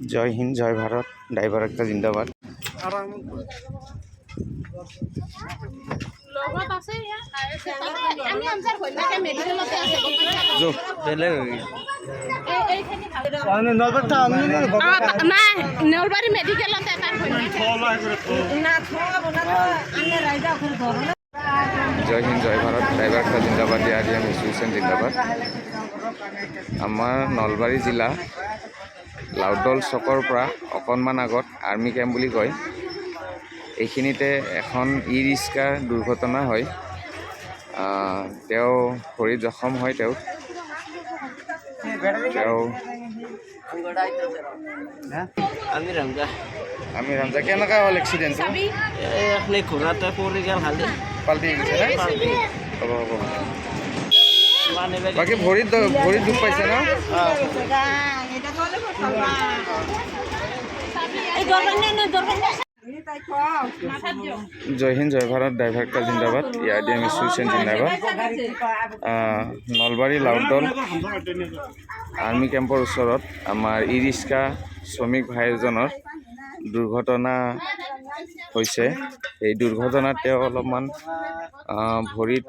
জয় হিন্দ, জয় Bharat, driver একটা জিন্দাবাদ। নলবাৰী মেডিকেলত জয় হিন্দ, জয় ভাৰত, ড্ৰাইভাৰ একটা জিন্দাবাদ, ARDM এসোসিয়েশন জিন্দাবাদ। আমাৰ নলবাৰী জিলা লাউডল চকৰ পৰা অকণমান আগত আৰ্মি কেম্প বুলি কয়, এইখিনিতে এখন ই ৰিক্সাৰ দুৰ্ঘটনা হয়। তেওঁ ভৰিত জখম হয়। তেওঁ আমি ৰামজা কেনেকুৱা হ'ল এক্সিডেণ্টটো? ঘোঁৰাতে পৰি গ'ল, খালি পাল্টি গৈছে নে? হ'ব হ'ব। বাকী ভৰিত দুখ পাইছে ন? জয় হিন্দ, জয় ভাৰত, ড্ৰাইভাৰ কা জিন্দাবাদ, ARDM এসোসিয়েশন জিন্দাবাদ। নলবাৰী লাউডল আৰ্মি কেম্পৰ ওচৰত আমাৰ ই ৰিক্সা শ্ৰমিক ভাই এজনৰ দুৰ্ঘটনা হৈছে। এই দুৰ্ঘটনাত তেওঁ অলপমান ভৰিত